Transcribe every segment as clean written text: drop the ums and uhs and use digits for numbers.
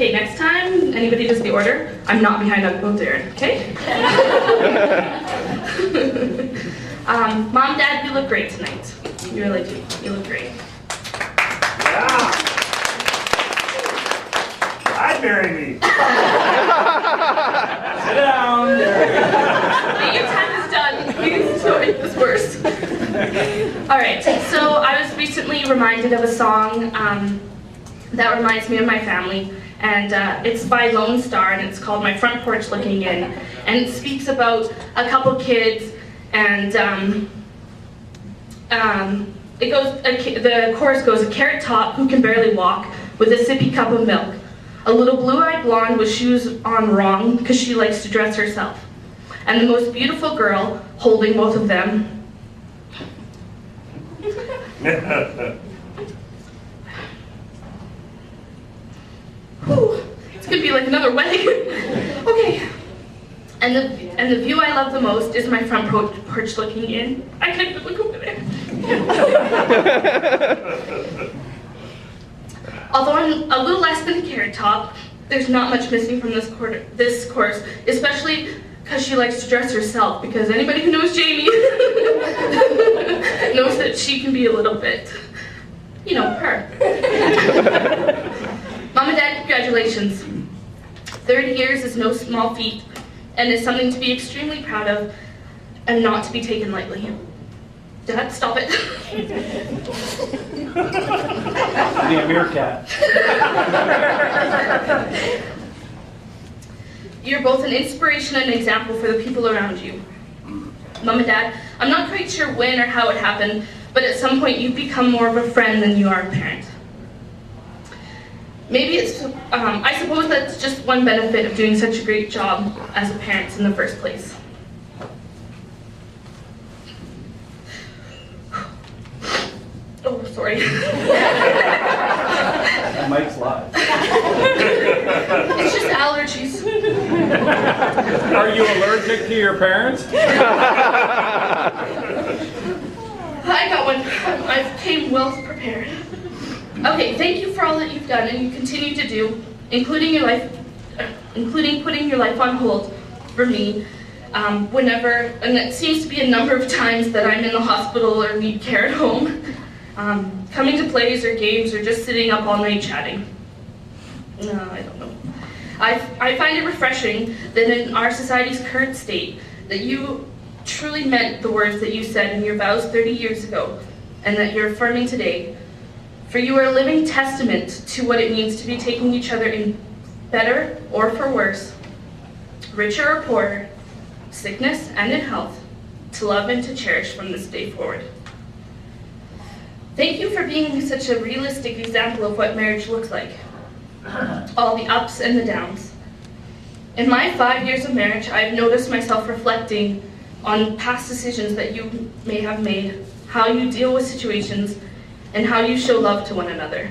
Okay, next time anybody does the order, I'm not behind Uncle Darren, okay? Mom, Dad, you look great tonight. You really do. You look great. Yeah. I'd marry me. Sit down. Okay, your time is done. Please don't make this worse. All right, so I was recently reminded of a song that reminds me of my family, and it's by Lone Star, and it's called My Front Porch Looking In, and it speaks about a couple kids, and the chorus goes, a carrot top who can barely walk with a sippy cup of milk, a little blue-eyed blonde with shoes on wrong because she likes to dress herself, and the most beautiful girl holding both of them. Whew, it's gonna be like another wedding. Okay. And the view I love the most is my front porch looking in. I can't even look over there. Although I'm a little less than a carrot top, there's not much missing from this course, especially because she likes to dress herself, because anybody who knows Jamie knows that she can be a little bit, you know, her. Mom and Dad, congratulations. 30 years is no small feat, and is something to be extremely proud of and not to be taken lightly. Dad, stop it. Be a meerkat. You're both an inspiration and an example for the people around you. Mom and Dad, I'm not quite sure when or how it happened, but at some point you've become more of a friend than you are a parent. Maybe it's, I suppose that's just one benefit of doing such a great job as a parent in the first place. Oh, sorry. That mic's live. It's just allergies. Are you allergic to your parents? I got one. I came well prepared. Okay, thank you for all that you've done and you continue to do, including putting your life on hold for me whenever, and it seems to be a number of times that I'm in the hospital or need care at home, coming to plays or games or just sitting up all night chatting. No, I don't know. I find it refreshing that in our society's current state that you truly meant the words that you said in your vows 30 years ago and that you're affirming today. For you are a living testament to what it means to be taking each other in better or for worse, richer or poorer, sickness and in health, to love and to cherish from this day forward. Thank you for being such a realistic example of what marriage looks like, all the ups and the downs. In my 5 years of marriage, I've noticed myself reflecting on past decisions that you may have made, how you deal with situations, and how you show love to one another.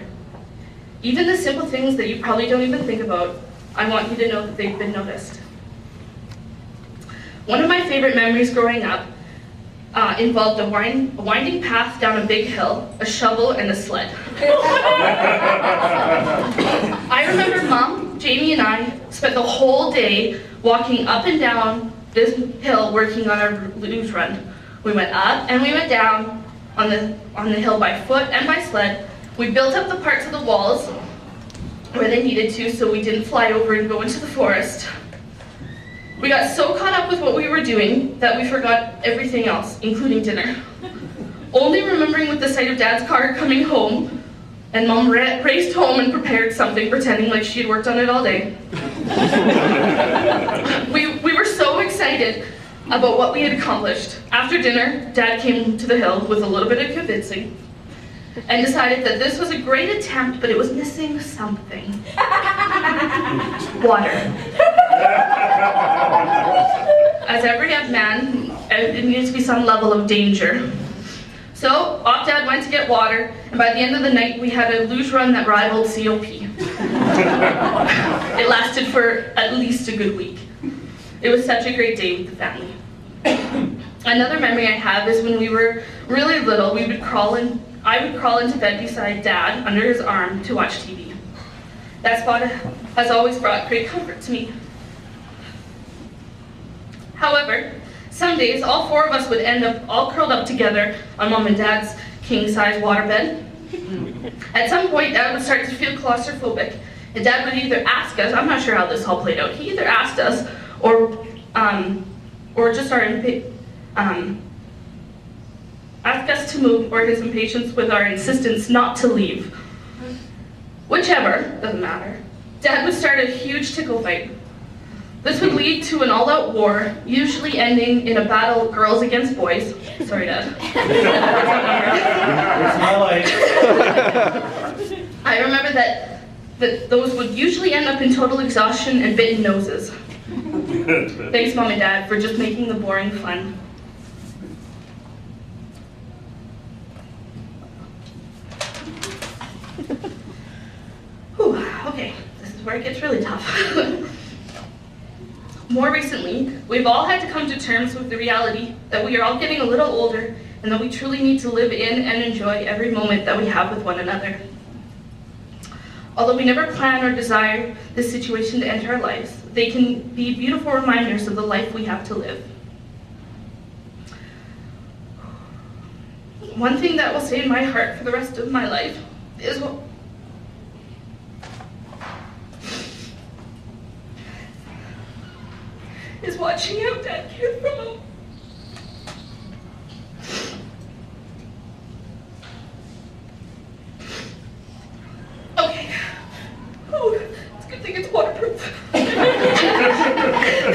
Even the simple things that you probably don't even think about, I want you to know that they've been noticed. One of my favorite memories growing up involved a winding path down a big hill, a shovel, and a sled. I remember Mom, Jamie, and I spent the whole day walking up and down this hill working on our luge run. We went up and we went down on the hill by foot and by sled. We built up the parts of the walls where they needed to so we didn't fly over and go into the forest. We got so caught up with what we were doing that we forgot everything else, including dinner. Only remembering with the sight of Dad's car coming home, and Mom raced home and prepared something, pretending like she had worked on it all day. We were so excited about what we had accomplished. After dinner, Dad came to the hill with a little bit of convincing and decided that this was a great attempt, but it was missing something. Water. As every man, it needs to be some level of danger. So, off Dad went to get water, and by the end of the night, we had a luge run that rivaled COP. It lasted for at least a good week. It was such a great day with the family. Another memory I have is when we were really little, I would crawl into bed beside Dad under his arm to watch TV. That spot has always brought great comfort to me. However, some days all four of us would end up all curled up together on Mom and Dad's king-size waterbed. At some point, Dad would start to feel claustrophobic, and Dad would either ask us, I'm not sure how this all played out, he either asked us or just asked us to move, or his impatience with our insistence not to leave. Whichever, doesn't matter. Dad would start a huge tickle fight. This would lead to an all-out war, usually ending in a battle of girls against boys. Sorry, Dad. It's my life. I remember that those would usually end up in total exhaustion and bitten noses. Thanks, Mom and Dad, for just making the boring fun. Whew, okay, this is where it gets really tough. More recently, we've all had to come to terms with the reality that we are all getting a little older and that we truly need to live in and enjoy every moment that we have with one another. Although we never plan or desire this situation to enter our lives, they can be beautiful reminders of the life we have to live. One thing that will stay in my heart for the rest of my life is watching how Dad cared for Mom. Okay. Oh, it's a good thing it's waterproof.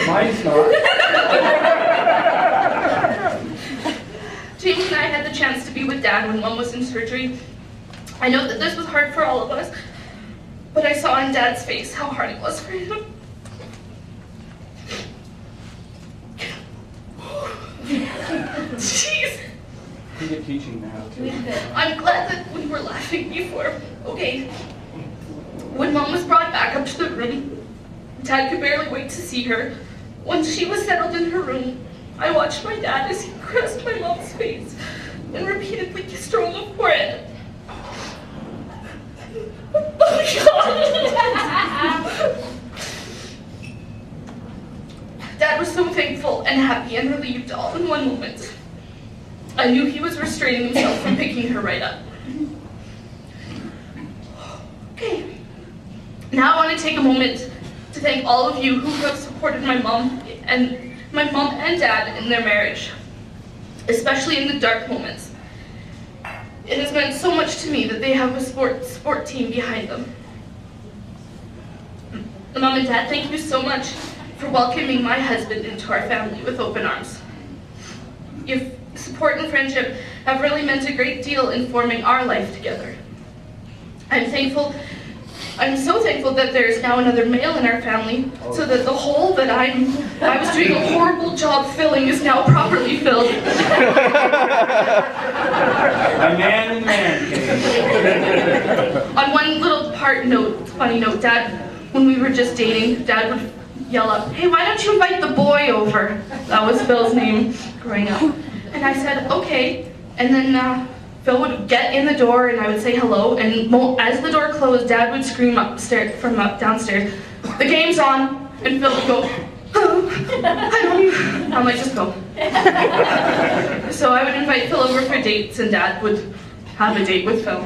Mine's not. James and I had the chance to be with Dad when Mom was in surgery. I know that this was hard for all of us, but I saw in Dad's face how hard it was for him. Jeez. You're teaching now. I'm glad that we were laughing before. Okay. When Mom was brought back up to the room, Dad could barely wait to see her. Once she was settled in her room, I watched my dad as he caressed my mom's face and repeatedly kissed her on the forehead. Oh, God. Dad was so thankful and happy and relieved all in one moment. I knew he was restraining himself from picking her right up. Okay. Now I want to take a moment to thank all of you who have supported my mom and dad in their marriage, especially in the dark moments. It has meant so much to me that they have a sport team behind them. Mom and Dad, thank you so much for welcoming my husband into our family with open arms. Your support and friendship have really meant a great deal in forming our life together. I'm so thankful that there is now another male in our family, so that the hole that I was doing a horrible job filling is now properly filled. A man in man cave. On one little funny note, Dad, when we were just dating, Dad would yell up, "Hey, why don't you invite the boy over?" That was Phil's name growing up. And I said, okay. And then Phil would get in the door and I would say hello. And as the door closed, Dad would scream from downstairs, "The game's on." And Phil would go, "Oh, I don't even." I'm like, "Just go." So I would invite Phil over for dates and Dad would have a date with Phil.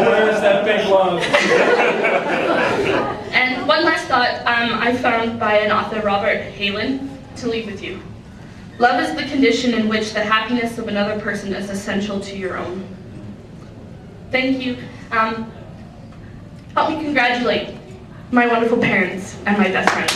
Where's that big love? And one last thought I found by an author, Robyn.avi, to leave with you. Love is the condition in which the happiness of another person is essential to your own. Thank you. Help me congratulate my wonderful parents and my best friends.